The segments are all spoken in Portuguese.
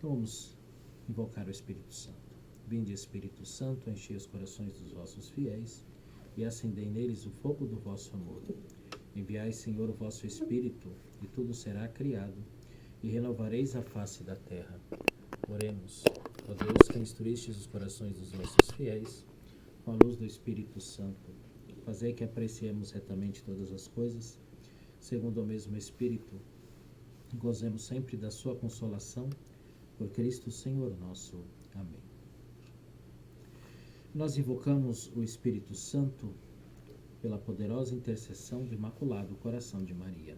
Então vamos invocar o Espírito Santo. Vinde, Espírito Santo, enchei os corações dos vossos fiéis e acendei neles o fogo do vosso amor. Enviai, Senhor, o vosso Espírito, e tudo será criado, e renovareis a face da terra. Oremos. Ó Deus, que instruístes os corações dos vossos fiéis, com a luz do Espírito Santo, fazei que apreciemos retamente todas as coisas, segundo o mesmo Espírito, e gozemos sempre da sua consolação, por Cristo Senhor nosso. Amém. Nós invocamos o Espírito Santo pela poderosa intercessão do Imaculado Coração de Maria.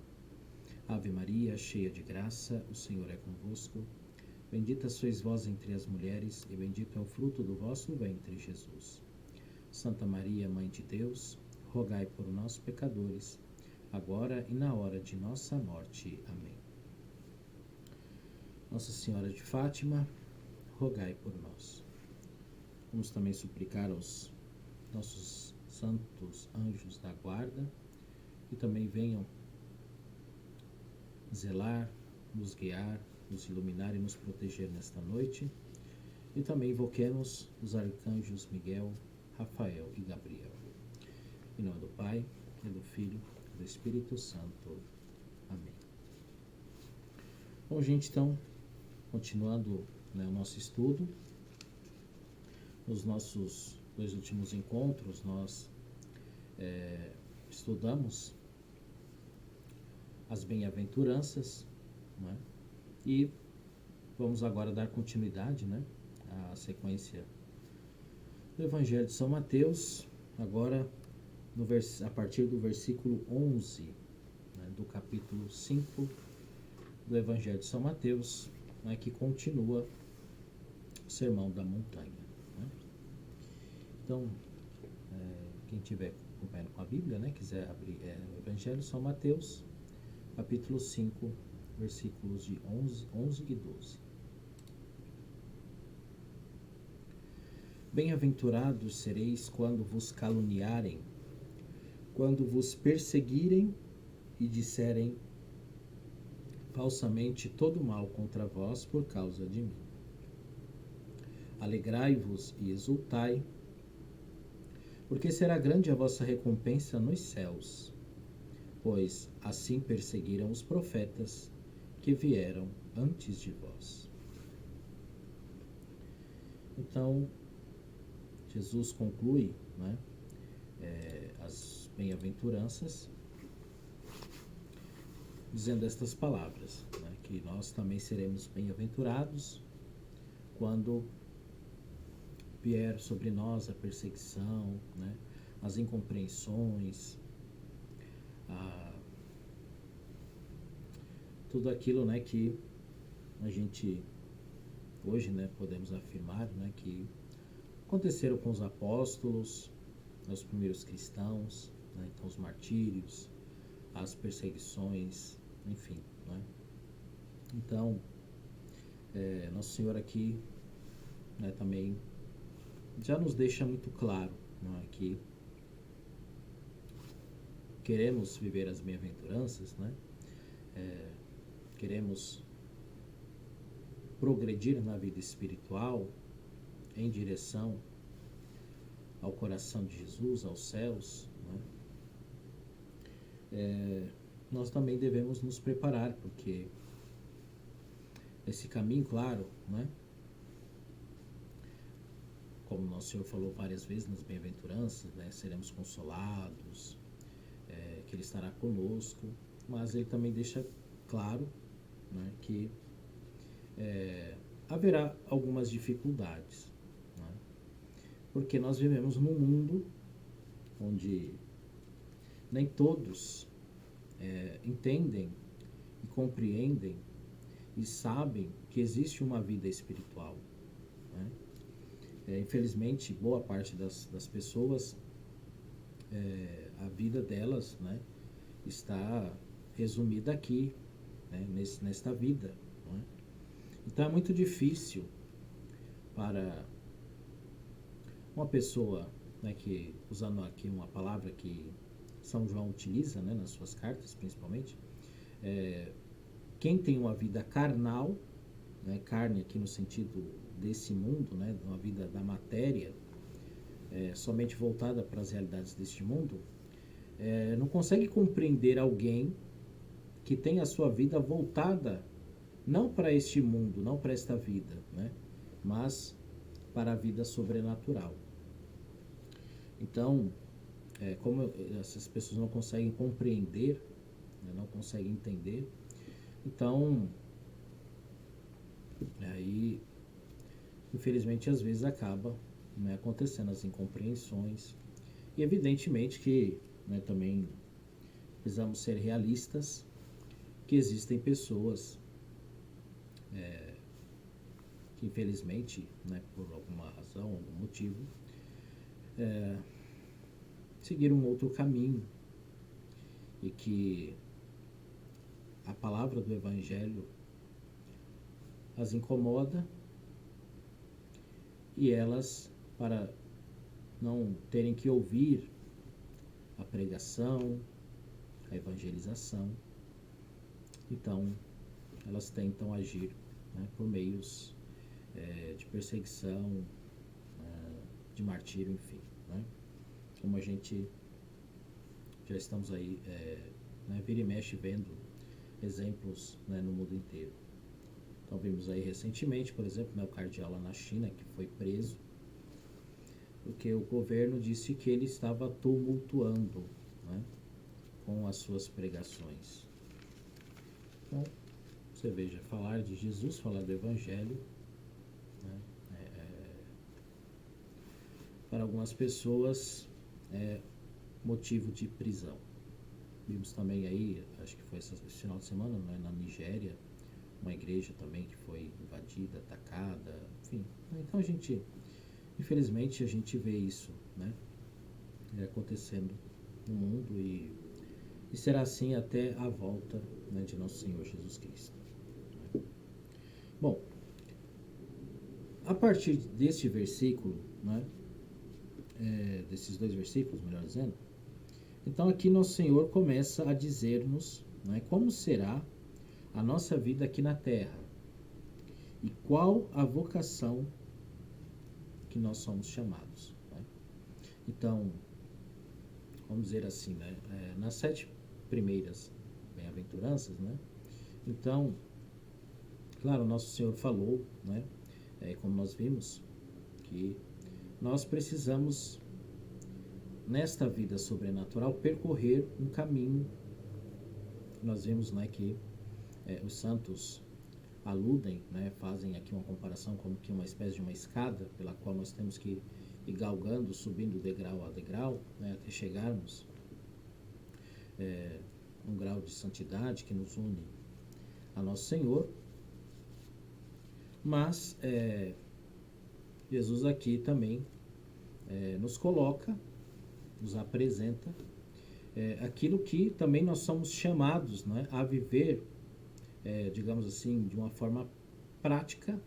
Ave Maria, cheia de graça, o Senhor é convosco. Bendita sois vós entre as mulheres, e bendito é o fruto do vosso ventre, Jesus. Santa Maria, Mãe de Deus, rogai por nós, pecadores, agora e na hora de nossa morte. Amém. Nossa Senhora de Fátima, rogai por nós. Vamos também suplicar aos nossos santos anjos da guarda, que também venham zelar, nos guiar, nos iluminar e nos proteger nesta noite. E também invoquemos os arcanjos Miguel, Rafael e Gabriel. Em nome do Pai, e do Filho, e do Espírito Santo. Amém. Bom, gente, então, continuando o nosso estudo, nos nossos 2 últimos encontros, nós estudamos as bem-aventuranças, né? E vamos agora dar continuidade, né, à sequência do Evangelho de São Mateus, agora a partir do versículo 11, né, do capítulo 5 do Evangelho de São Mateus, né, que continua o Sermão da Montanha. Né? Então, quem estiver acompanhando com a Bíblia, né, quiser abrir o Evangelho de São Mateus, capítulo 5, versículos de 11 e 12. Bem-aventurados sereis quando vos caluniarem, quando vos perseguirem e disserem falsamente todo mal contra vós por causa de mim. Alegrai-vos e exultai, porque será grande a vossa recompensa nos céus, pois assim perseguiram os profetas que vieram antes de vós. Então, Jesus conclui, né, as bem-aventuranças, dizendo estas palavras, né, que nós também seremos bem-aventurados quando vier sobre nós a perseguição, né, as incompreensões, tudo aquilo, né, que a gente hoje, né, podemos afirmar, né, que aconteceram com os apóstolos, os primeiros cristãos, né, então os martírios, as perseguições, enfim, né? Então, Nosso Senhor aqui, né, também já nos deixa muito claro, né, que queremos viver as bem-aventuranças, né? Queremos progredir na vida espiritual em direção ao coração de Jesus, aos céus, né? Nós também devemos nos preparar, porque esse caminho, claro, né? Como Nosso Senhor falou várias vezes nas bem-aventuranças, né? Seremos consolados, que Ele estará conosco, mas Ele também deixa claro, né, que haverá algumas dificuldades, né? Porque nós vivemos num mundo onde nem todos entendem e compreendem e sabem que existe uma vida espiritual, né? Infelizmente, boa parte das pessoas, a vida delas, né, está resumida aqui, né, nesta vida, né? Então é muito difícil para uma pessoa, né, que, usando aqui uma palavra que São João utiliza, né, nas suas cartas principalmente, quem tem uma vida carnal, né, carne aqui no sentido desse mundo, né, uma vida da matéria, somente voltada para as realidades deste mundo, não consegue compreender alguém que tem a sua vida voltada não para este mundo, não para esta vida, né, mas para a vida sobrenatural. Então, como essas pessoas não conseguem compreender, né, não conseguem entender, então aí infelizmente às vezes acaba, né, acontecendo as incompreensões. E evidentemente que, né, também precisamos ser realistas, que existem pessoas que infelizmente, né, por alguma razão, algum motivo, seguiram um outro caminho, e que a palavra do Evangelho as incomoda, e elas, para não terem que ouvir a pregação, a evangelização, então elas tentam agir, né, por meios de perseguição, de martírio, enfim, né? Como a gente já estamos aí, né, vira e mexe vendo exemplos, né, no mundo inteiro. Então vimos aí recentemente, por exemplo, né, o cardeal lá na China que foi preso porque o governo disse que ele estava tumultuando, né, com as suas pregações. Então, você veja, falar de Jesus, falar do Evangelho, né, para algumas pessoas é motivo de prisão. Vimos também aí, acho que foi esse final de semana, né, na Nigéria, uma igreja também que foi invadida, atacada, enfim. Então infelizmente a gente vê isso, né, acontecendo no mundo, e será assim até a volta, né, de nosso Senhor Jesus Cristo. Bom, a partir deste versículo, né, desses dois versículos, melhor dizendo, então aqui nosso Senhor começa a dizer-nos, né, como será a nossa vida aqui na Terra e qual a vocação que nós somos chamados, né? Então, vamos dizer assim, né, nas 7 primeiras bem-aventuranças, né, então, claro, nosso Senhor falou, né, como nós vimos, que nós precisamos, nesta vida sobrenatural, percorrer um caminho. Nós vimos, né, que os santos aludem, né, fazem aqui uma comparação como que uma espécie de uma escada pela qual nós temos que ir galgando, subindo degrau a degrau, né, até chegarmos um grau de santidade que nos une a nosso Senhor. Mas Jesus aqui também nos coloca, nos apresenta aquilo que também nós somos chamados, né, a viver, digamos assim, de uma forma prática,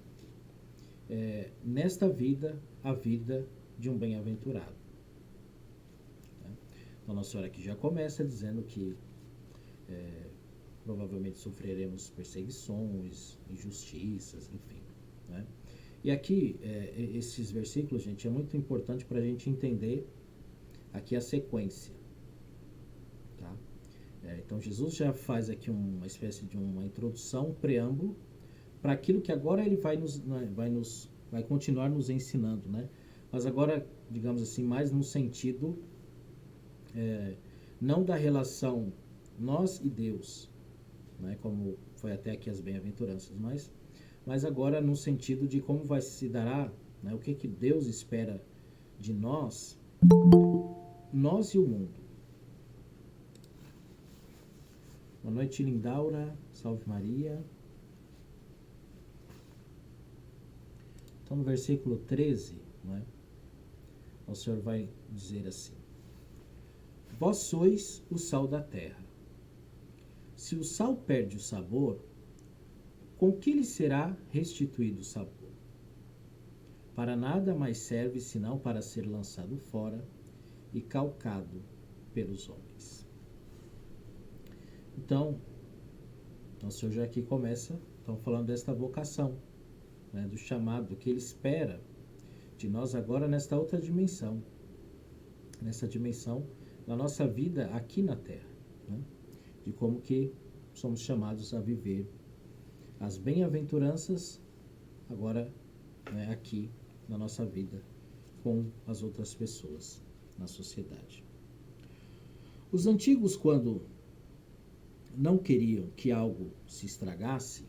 nesta vida, a vida de um bem-aventurado. Né? Então, Nossa Senhora aqui já começa dizendo que provavelmente sofreremos perseguições, injustiças, enfim, né? E aqui, esses versículos, gente, é muito importante para a gente entender aqui a sequência. Tá? Então, Jesus já faz aqui uma espécie de uma introdução, um preâmbulo, para aquilo que agora ele vai continuar nos ensinando, né? Mas agora, digamos assim, mais no sentido não da relação nós e Deus, né, como foi até aqui as bem-aventuranças, mas agora no sentido de como vai se dará, né, o que Deus espera de nós e o mundo. Boa noite, Lindaura, salve Maria. Então no versículo 13, né, o Senhor vai dizer assim: vós sois o sal da terra. Se o sal perde o sabor, com que lhe será restituído o sabor? Para nada mais serve senão para ser lançado fora e calcado pelos homens. Então, o Senhor já aqui começa, falando desta vocação, né, do chamado, do que Ele espera de nós agora nesta outra dimensão, nessa dimensão da nossa vida aqui na Terra, né, de como que somos chamados a viver as bem-aventuranças agora, né, aqui na nossa vida com as outras pessoas na sociedade. Os antigos, quando não queriam que algo se estragasse,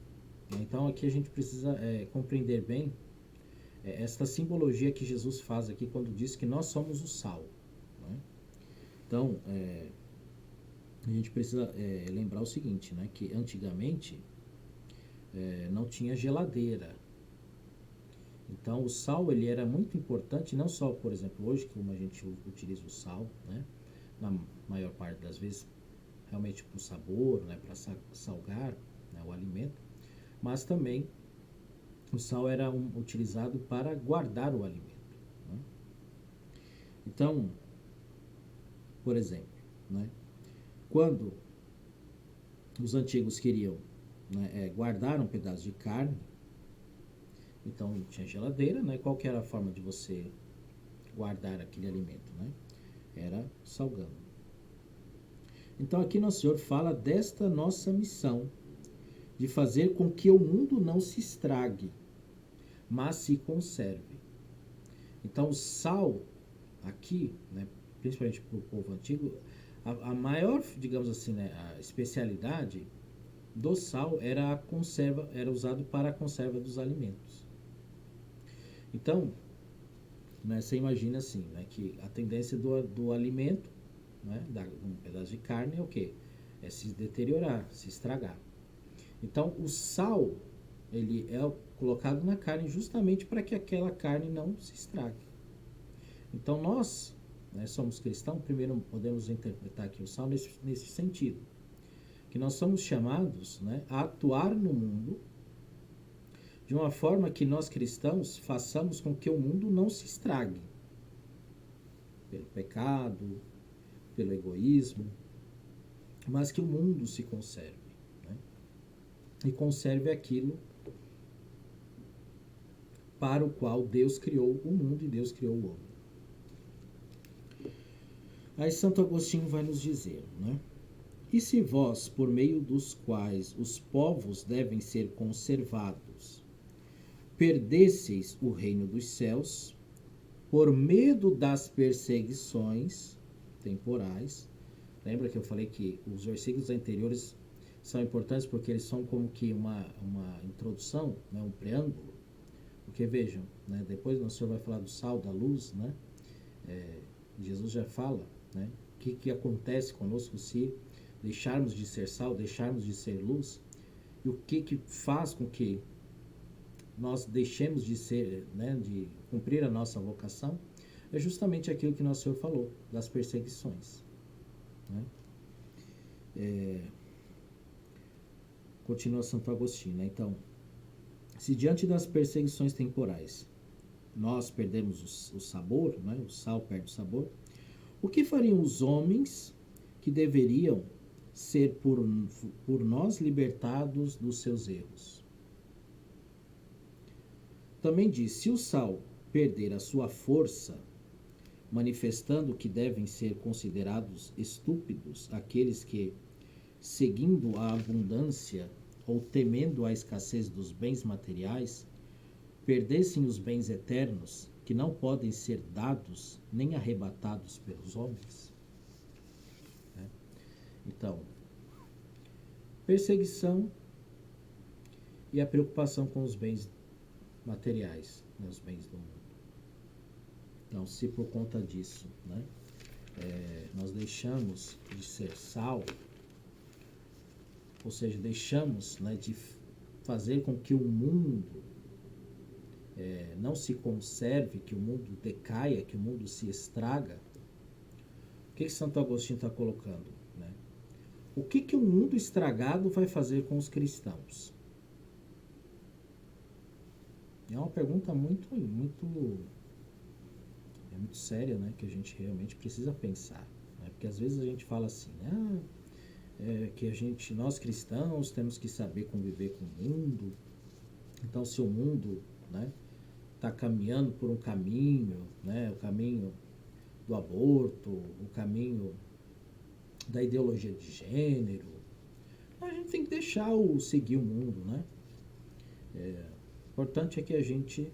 né, então aqui a gente precisa compreender bem esta simbologia que Jesus faz aqui quando diz que nós somos o sal, né? Então, a gente precisa lembrar o seguinte, né, que antigamente não tinha geladeira. Então, o sal ele era muito importante, não só, por exemplo, hoje, como a gente utiliza o sal, né, na maior parte das vezes, realmente para o sabor, né, para salgar, né, o alimento, mas também o sal era utilizado para guardar o alimento, né? Então, por exemplo, né, quando os antigos queriam, né, guardar um pedaço de carne, então tinha geladeira, né? Qual que era a forma de você guardar aquele alimento, né? Era salgando. Então aqui Nosso Senhor fala desta nossa missão de fazer com que o mundo não se estrague, mas se conserve. Então o sal aqui, né, principalmente para o povo antigo, a maior, digamos assim, né, a especialidade do sal era a conserva, era usado para a conserva dos alimentos. Então, né, você imagina assim, né, que a tendência do alimento, né, um pedaço de carne é o quê? É se deteriorar, se estragar. Então, o sal, ele é colocado na carne justamente para que aquela carne não se estrague. Então, nós, né, somos cristãos, primeiro podemos interpretar aqui o sal nesse sentido, que nós somos chamados, né, a atuar no mundo de uma forma que nós cristãos façamos com que o mundo não se estrague pelo pecado, pelo egoísmo, mas que o mundo se conserve, né? E conserve aquilo para o qual Deus criou o mundo e Deus criou o homem. Aí Santo Agostinho vai nos dizer, né? E se vós, por meio dos quais os povos devem ser conservados, perdesseis o reino dos céus, por medo das perseguições temporais. Lembra que eu falei que os versículos anteriores são importantes porque eles são como que uma introdução, né, um preâmbulo. Porque vejam, né, depois o Senhor vai falar do sal, da luz, né? Jesus já fala, né, o que acontece conosco se deixarmos de ser sal, deixarmos de ser luz, e o que faz com que nós deixemos de ser, né, de cumprir a nossa vocação, é justamente aquilo que Nosso Senhor falou, das perseguições, né? Continua Santo Agostinho, né? Então, se diante das perseguições temporais nós perdemos o sabor, né? O sal perde o sabor, o que fariam os homens que deveriam ser por nós libertados dos seus erros? Também diz, se o sal perder a sua força, manifestando que devem ser considerados estúpidos aqueles que, seguindo a abundância ou temendo a escassez dos bens materiais, perdessem os bens eternos que não podem ser dados nem arrebatados pelos homens. Então, perseguição e a preocupação com os bens materiais, né, os bens do mundo. Então, se por conta disso, né, nós deixamos de ser sal, ou seja, deixamos, né, de fazer com que o mundo não se conserve, que o mundo decaia, que o mundo se estraga, o que Santo Agostinho está colocando? Né? O que um mundo estragado vai fazer com os cristãos? É uma pergunta muito séria, né? Que a gente realmente precisa pensar. Né? Porque às vezes a gente fala assim, né? Que nós cristãos temos que saber conviver com o mundo. Então, se o mundo né, está caminhando por um caminho, né, o caminho do aborto, o caminho da ideologia de gênero, a gente tem que deixar seguir o mundo, né? O importante é que a gente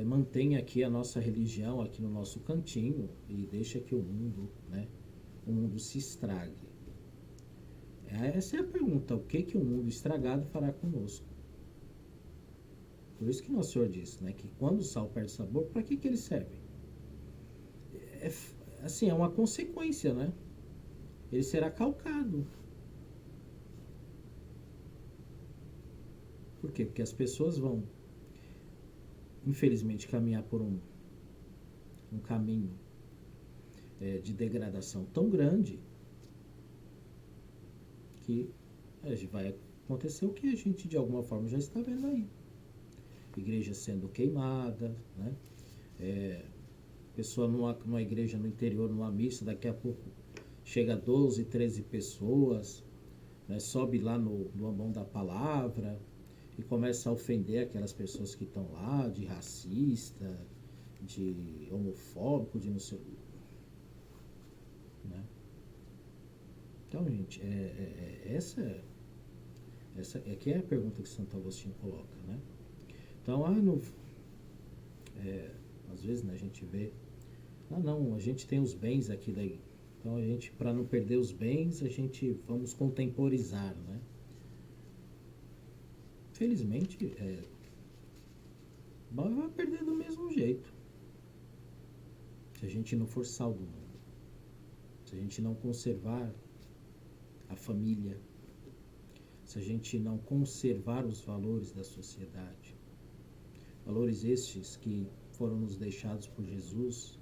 mantenha aqui a nossa religião aqui no nosso cantinho e deixa que o mundo se estrague. Essa é a pergunta: o que o mundo estragado fará conosco? Por isso que nosso Senhor disse, né, que quando o sal perde sabor, para que ele serve? Assim, é uma consequência, né? Ele será calcado. Por quê? Porque as pessoas vão, infelizmente, caminhar por um caminho de degradação tão grande que vai acontecer o que a gente, de alguma forma, já está vendo aí. Igreja sendo queimada, né? Pessoa numa igreja no interior, numa missa, daqui a pouco chega 12, 13 pessoas, né? Sobe lá no ambão da palavra e começa a ofender aquelas pessoas que estão lá, de racista, de homofóbico, de não sei, né? Então, gente, essa aqui é a pergunta que Santo Agostinho coloca, né? Então, às vezes, né, a gente vê, não, a gente tem os bens aqui daí, então a gente, para não perder os bens, a gente vamos contemporizar, né? Felizmente, vai perder do mesmo jeito. Se a gente não for sal do mundo, se a gente não conservar a família, se a gente não conservar os valores da sociedade, valores estes que foram nos deixados por Jesus,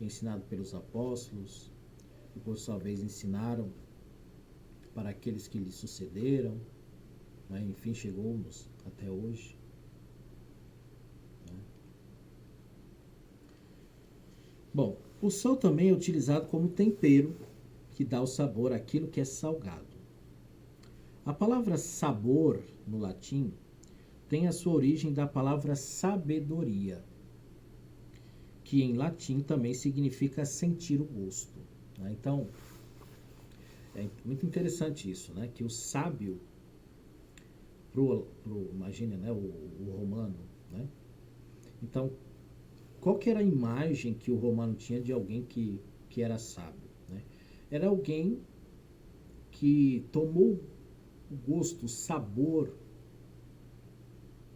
ensinado pelos apóstolos, e por sua vez ensinaram para aqueles que lhe sucederam, né? Enfim, chegou-nos até hoje. Né? Bom, o sal também é utilizado como tempero que dá o sabor àquilo que é salgado. A palavra sabor, no latim, tem a sua origem da palavra sabedoria, que em latim também significa sentir o gosto. Né? Então, é muito interessante isso, né? Que o sábio, imagina, né? o romano, né? Então, qual que era a imagem que o romano tinha de alguém que era sábio? Né? Era alguém que tomou o gosto, o sabor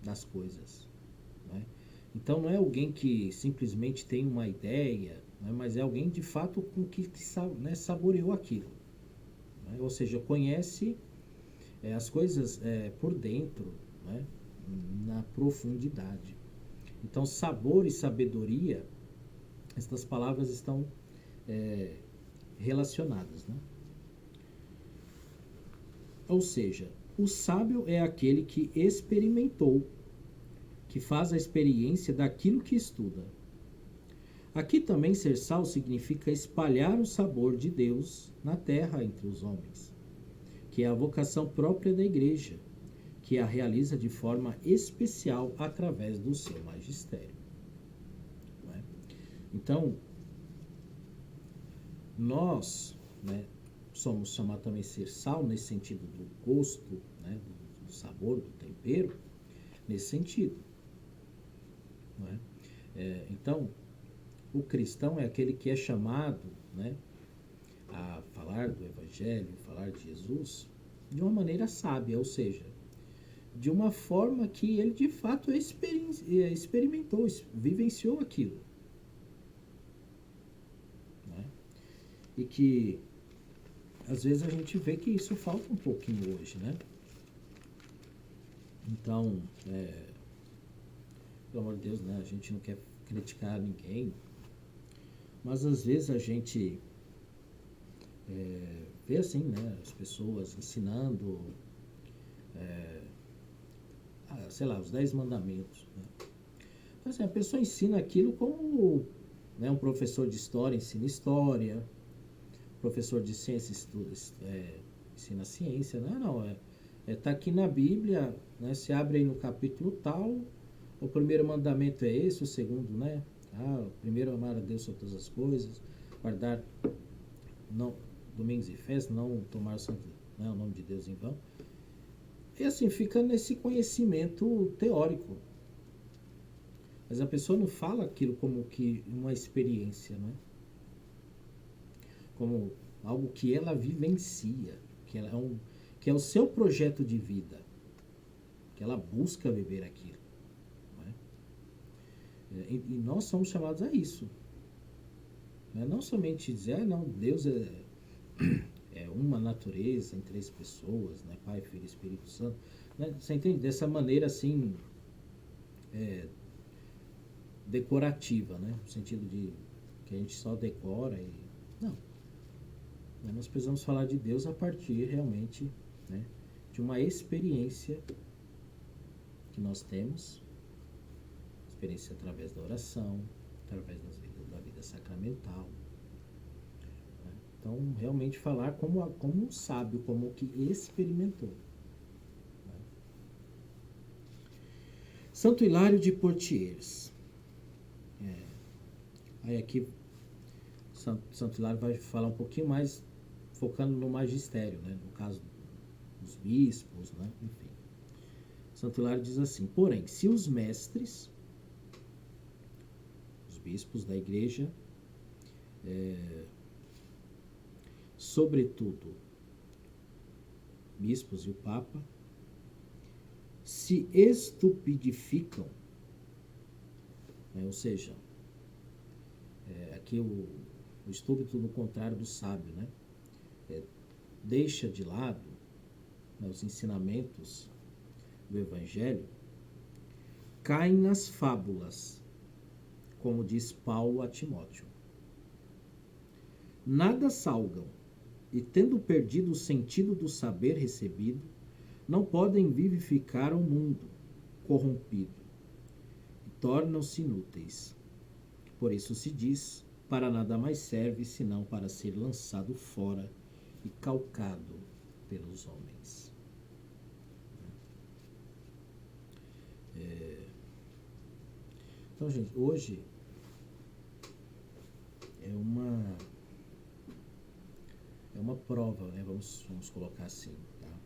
das coisas. Né? Então não é alguém que simplesmente tem uma ideia, né? Mas é alguém de fato com que né, saboreou aquilo. Né? Ou seja, conhece as coisas por dentro, né? Na profundidade. Então sabor e sabedoria, estas palavras estão relacionadas. Né? Ou seja, o sábio é aquele que experimentou, que faz a experiência daquilo que estuda. Aqui também ser sal significa espalhar o sabor de Deus na terra entre os homens, que é a vocação própria da igreja, que a realiza de forma especial através do seu magistério. Não é? Então, nós, né, somos chamados também de ser sal nesse sentido do gosto, né, do sabor, do tempero, nesse sentido. Não é? Então, o cristão é aquele que é chamado, né, a falar do Evangelho, falar de Jesus, de uma maneira sábia, ou seja, de uma forma que ele de fato experimentou, vivenciou aquilo. Né? E que às vezes a gente vê que isso falta um pouquinho hoje, né? Então, pelo amor de Deus, né? A gente não quer criticar ninguém, mas às vezes a gente vê assim, né? As pessoas ensinando, sei lá, os 10 mandamentos. Né? Então, assim, a pessoa ensina aquilo como, né, um professor de história ensina história, professor de ciência ensina ciência, né? Não, tá aqui na Bíblia, né? Se abre aí no capítulo tal, o primeiro mandamento é esse, o segundo, né? O primeiro é amar a Deus sobre todas as coisas, guardar não, domingos e festas, não tomar o santo, né, o nome de Deus em vão. E assim, fica nesse conhecimento teórico. Mas a pessoa não fala aquilo como que uma experiência, né? Como algo que ela vivencia, que é o seu projeto de vida, que ela busca viver aquilo. Né? E nós somos chamados a isso. Não somente dizer, não, Deus é uma natureza em três pessoas, né? Pai, Filho e Espírito Santo. Né? Você entende? Dessa maneira assim, decorativa, né? No sentido de que a gente só decora e... Não. Nós precisamos falar de Deus a partir realmente, né, de uma experiência que nós temos, experiência através da oração, através da vida sacramental. Né? Então, realmente falar como um sábio, como que experimentou. Né? Santo Hilário de Poitiers. Aí aqui Santo Hilário vai falar um pouquinho mais focando no magistério, né? No caso dos bispos, né? Enfim. Santo Hilário diz assim: porém, se os mestres, os bispos da igreja, sobretudo bispos e o Papa, se estupidificam, né? Ou seja, aqui o estúpido no contrário do sábio, né? Deixa de lado, né, os ensinamentos do Evangelho, caem nas fábulas, como diz Paulo a Timóteo. Nada salgam, e tendo perdido o sentido do saber recebido, não podem vivificar o mundo corrompido, e tornam-se inúteis. Por isso se diz, para nada mais serve, senão para ser lançado fora e calcado pelos homens. Então, gente, hoje é uma prova, né? Vamos colocar assim, tá?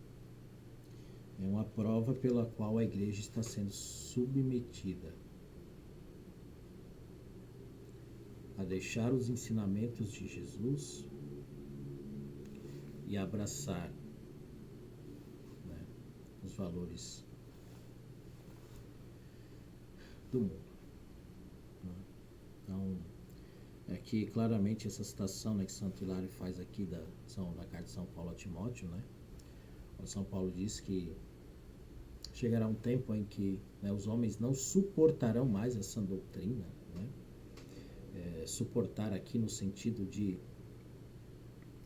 É uma prova pela qual a igreja está sendo submetida a deixar os ensinamentos de Jesus e abraçar, né, os valores do mundo. Né? Então, aqui claramente essa citação, né, que Santo Hilário faz aqui da carta de São Paulo a Timóteo, né? Onde São Paulo diz que chegará um tempo em que, né, os homens não suportarão mais essa doutrina, né? Suportar aqui no sentido de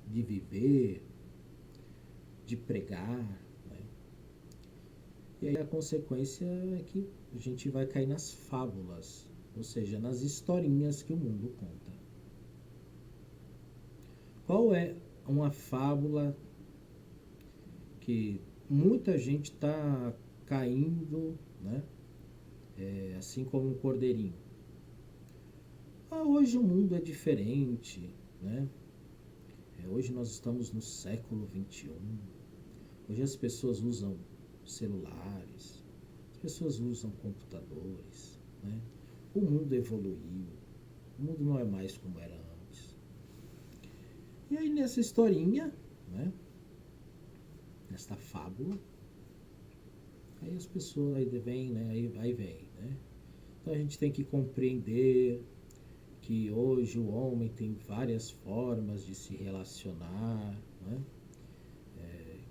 viver, de pregar, né? E aí a consequência é que a gente vai cair nas fábulas, ou seja, nas historinhas que o mundo conta. Qual é uma fábula que muita gente está caindo, né? Assim como um cordeirinho? Hoje o mundo é diferente, né? Hoje nós estamos no século XXI. Hoje as pessoas usam celulares, as pessoas usam computadores, né? O mundo evoluiu, o mundo não é mais como era antes. E aí nessa historinha, né? Nesta fábula, aí as pessoas aí vem, né? Aí vem, né? Então a gente tem que compreender que hoje o homem tem várias formas de se relacionar, né?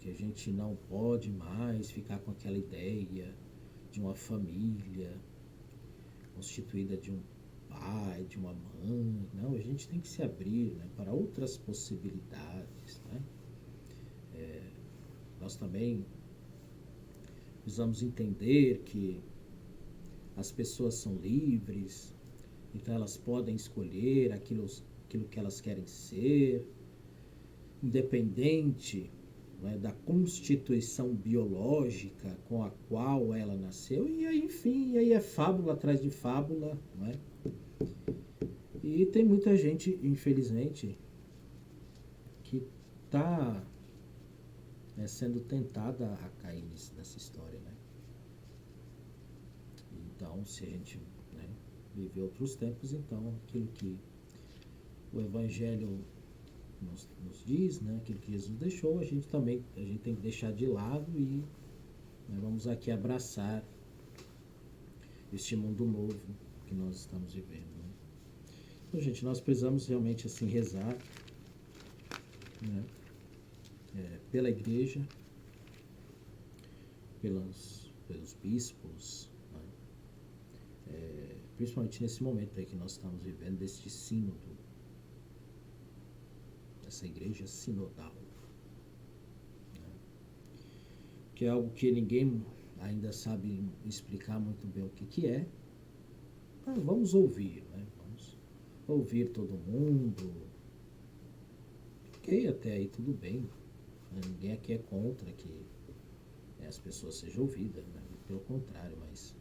Que a gente não pode mais ficar com aquela ideia de uma família constituída de um pai, de uma mãe. Não, a gente tem que se abrir, né, para outras possibilidades, né? Nós também precisamos entender que as pessoas são livres, então elas podem escolher aquilo que elas querem ser, independente, né, da constituição biológica com a qual ela nasceu, e aí, enfim, e aí é fábula atrás de fábula, não é? E tem muita gente, infelizmente, que está sendo tentada a cair nessa história, né? Então, se a gente, né, viver outros tempos, então aquilo que o Evangelho nos diz, né, aquilo que Jesus deixou, a gente tem que deixar de lado e, né, vamos aqui abraçar este mundo novo que nós estamos vivendo, né? Então, gente, nós precisamos realmente assim rezar, né, pela igreja, pelos bispos, né, principalmente nesse momento aí que nós estamos vivendo, deste sínodo, essa igreja sinodal, né, que é algo que ninguém ainda sabe explicar muito bem o que é. Vamos ouvir, né? Vamos ouvir todo mundo. Ok, até aí tudo bem, né? Ninguém aqui é contra que, né, as pessoas sejam ouvidas, né? Pelo contrário, mas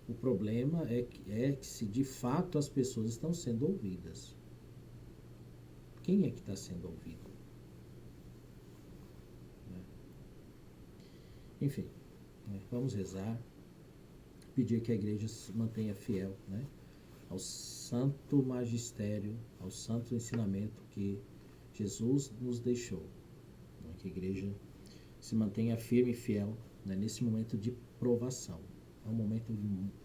o problema é que se de fato as pessoas estão sendo ouvidas. Quem é que está sendo ouvido? Né? Enfim, né, vamos rezar, pedir que a igreja se mantenha fiel, né, ao santo magistério, ao santo ensinamento que Jesus nos deixou, né, que a igreja se mantenha firme e fiel, né, nesse momento de provação. É um momento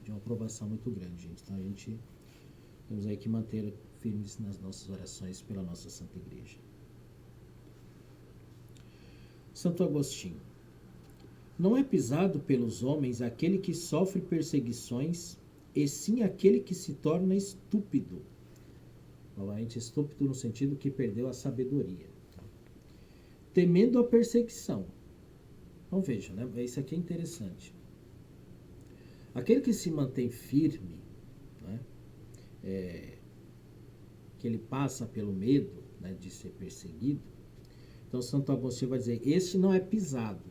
de uma provação muito grande, gente. Então a gente temos aí que manter firmes nas nossas orações pela nossa Santa Igreja. Santo Agostinho. Não é pisado pelos homens aquele que sofre perseguições, e sim aquele que se torna estúpido. Novamente, estúpido no sentido que perdeu a sabedoria. Temendo a perseguição. Então veja, né? Isso aqui é interessante. Aquele que se mantém firme, né, que ele passa pelo medo, né, de ser perseguido. Então Santo Agostinho vai dizer, este não é pisado.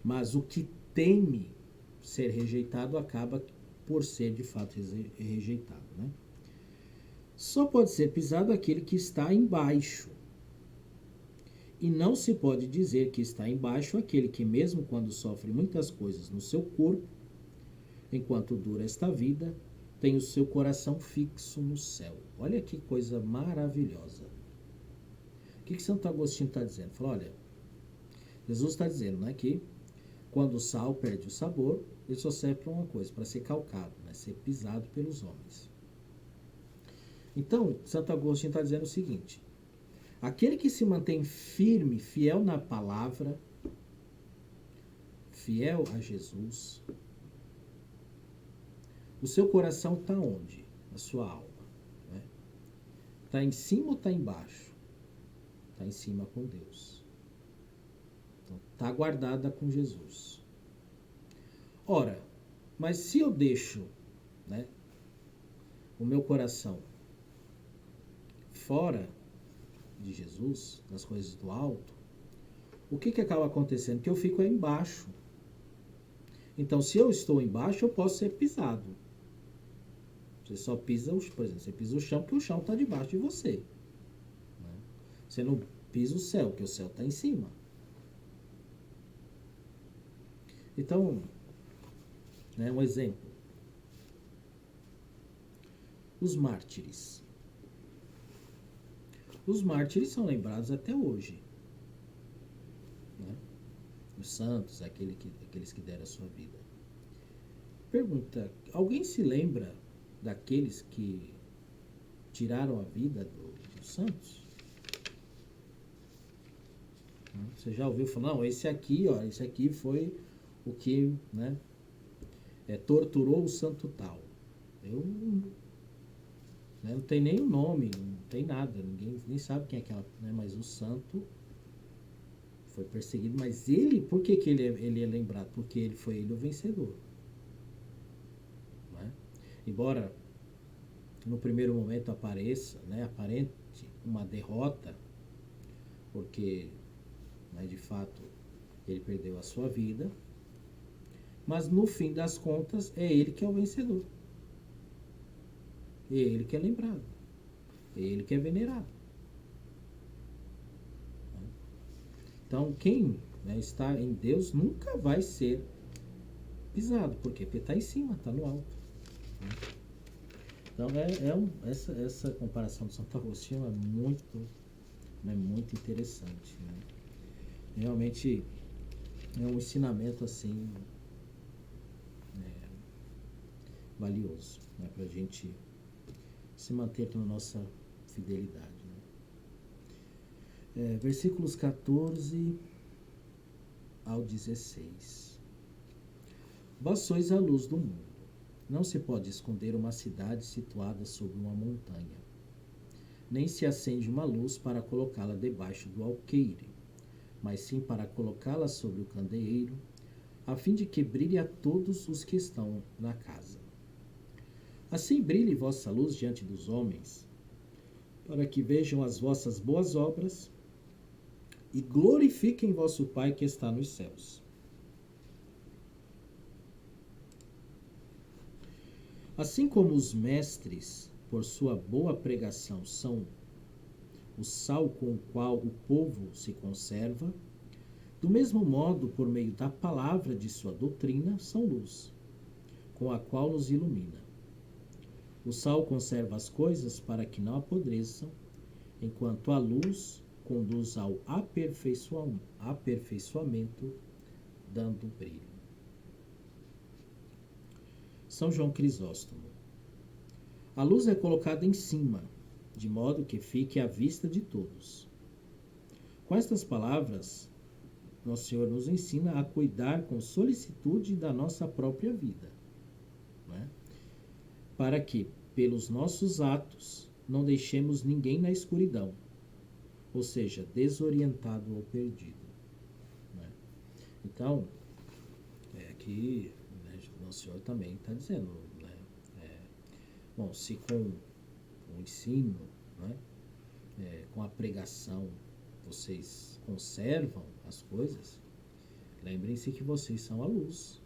Mas o que teme ser rejeitado acaba por ser de fato rejeitado, né? Só pode ser pisado aquele que está embaixo. E não se pode dizer que está embaixo aquele que, mesmo quando sofre muitas coisas no seu corpo, enquanto dura esta vida, tem o seu coração fixo no céu. Olha que coisa maravilhosa. O que Santo Agostinho está dizendo? Fala, olha, Jesus está dizendo, né, que quando o sal perde o sabor, ele só serve para uma coisa, para ser calcado, né, ser pisado pelos homens. Então, Santo Agostinho está dizendo o seguinte, aquele que se mantém firme, fiel na palavra, fiel a Jesus, o seu coração está onde? Na sua alma. Está em cima ou está embaixo? Está em cima com Deus. Então, está guardada com Jesus. Ora, mas se eu deixo, né, o meu coração fora de Jesus, das coisas do alto, o que acaba acontecendo? Que eu fico aí embaixo. Então, se eu estou embaixo, eu posso ser pisado. Você só pisa, por exemplo, você pisa o chão porque o chão está debaixo de você. Né? Você não pisa o céu, porque o céu está em cima. Então, né, um exemplo. Os mártires. Os mártires são lembrados até hoje. Né? Os santos, aqueles que deram a sua vida. Pergunta, alguém se lembra daqueles que tiraram a vida dos santos? Você já ouviu falar, não, esse aqui foi o que, né, torturou o santo tal. Né, não tem nem o nome, não tem nada, ninguém nem sabe quem é aquela, né, mas o santo foi perseguido, mas ele, por que ele é lembrado? Porque ele foi o vencedor. Embora no primeiro momento aparente uma derrota, porque, né, de fato, ele perdeu a sua vida, mas no fim das contas é ele que é o vencedor. É ele que é lembrado. É ele que é venerado. Então, quem, né, está em Deus nunca vai ser pisado. Por quê? Porque está em cima, está no alto. Então, essa comparação de Santo Agostinho é muito interessante. Né? Realmente é um ensinamento assim valioso, né, para a gente se manter na nossa fidelidade. Né? Versículos 14 ao 16. Vós sois a luz do mundo. Não se pode esconder uma cidade situada sobre uma montanha, nem se acende uma luz para colocá-la debaixo do alqueire, mas sim para colocá-la sobre o candeeiro, a fim de que brilhe a todos os que estão na casa. Assim brilhe vossa luz diante dos homens, para que vejam as vossas boas obras e glorifiquem vosso Pai que está nos céus. Assim como os mestres, por sua boa pregação, são o sal com o qual o povo se conserva, do mesmo modo, por meio da palavra de sua doutrina, são luz, com a qual nos ilumina. O sal conserva as coisas para que não apodreçam, enquanto a luz conduz ao aperfeiçoamento, dando brilho. São João Crisóstomo. A luz é colocada em cima, de modo que fique à vista de todos. Com estas palavras, Nosso Senhor nos ensina a cuidar com solicitude da nossa própria vida, né? Para que, pelos nossos atos, não deixemos ninguém na escuridão, ou seja, desorientado ou perdido. Né? Então, aqui, né, Nosso Senhor também está dizendo, né, bom, se com o ensino, né, com a pregação, vocês conservam as coisas, lembrem-se que vocês são a luz.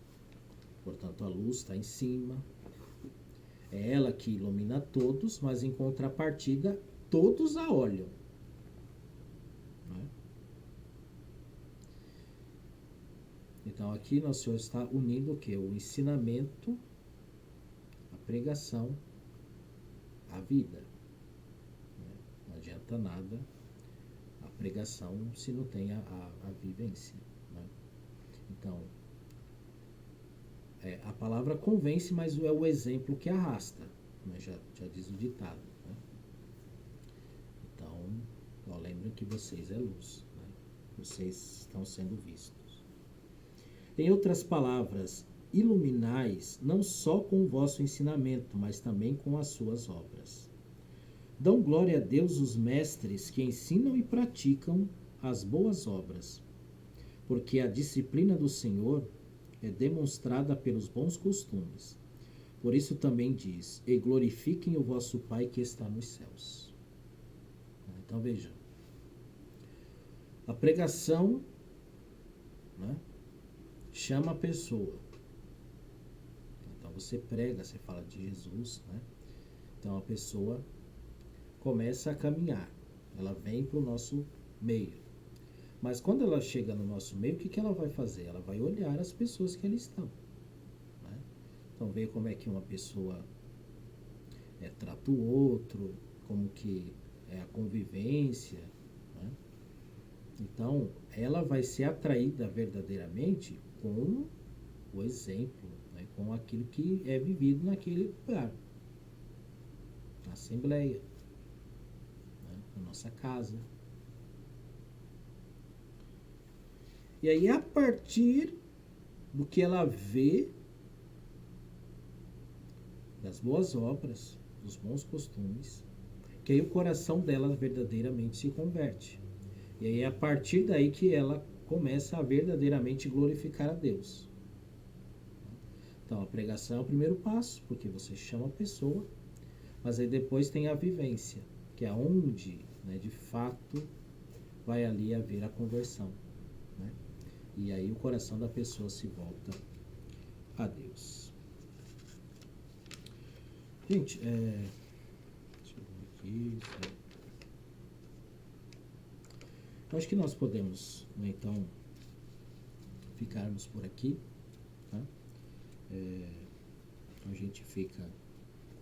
Portanto, a luz está em cima. É ela que ilumina todos, mas em contrapartida, todos a olham. Né? Então, aqui Nosso Senhor está unindo o quê? O ensinamento, a pregação, a vida. Né? Não adianta nada a pregação se não tem a vivência. Né? Então, a palavra convence, mas é o exemplo que arrasta, né? já diz o ditado. Né? Então, lembrem que vocês é luz, né? Vocês estão sendo vistos. Em outras palavras, iluminais não só com o vosso ensinamento, mas também com as suas obras. Dão glória a Deus os mestres que ensinam e praticam as boas obras, porque a disciplina do Senhor é demonstrada pelos bons costumes. Por isso também diz, e glorifiquem o vosso Pai que está nos céus. Então veja, a pregação, né, chama a pessoa. Então você prega, você fala de Jesus, né? Então a pessoa começa a caminhar, ela vem para o nosso meio. Mas quando ela chega no nosso meio, o que ela vai fazer? Ela vai olhar as pessoas que ali estão. Né? Então, ver como é que uma pessoa trata o outro, como que é a convivência. Né? Então, ela vai ser atraída verdadeiramente com o exemplo, né? Com aquilo que é vivido naquele lugar. Na assembleia, né? Na nossa casa. E aí, a partir do que ela vê, das boas obras, dos bons costumes, que aí o coração dela verdadeiramente se converte. E aí é a partir daí que ela começa a verdadeiramente glorificar a Deus. Então, a pregação é o primeiro passo, porque você chama a pessoa, mas aí depois tem a vivência, que é onde, né, de fato vai ali haver a conversão, né? E aí o coração da pessoa se volta a Deus. Gente, deixa eu ver aqui. Eu acho que nós podemos, né, então, ficarmos por aqui, tá? Então a gente fica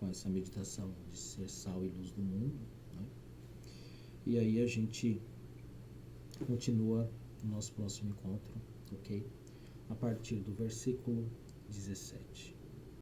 com essa meditação de ser sal e luz do mundo, né? E aí a gente continua no nosso próximo encontro, ok? A partir do versículo 17.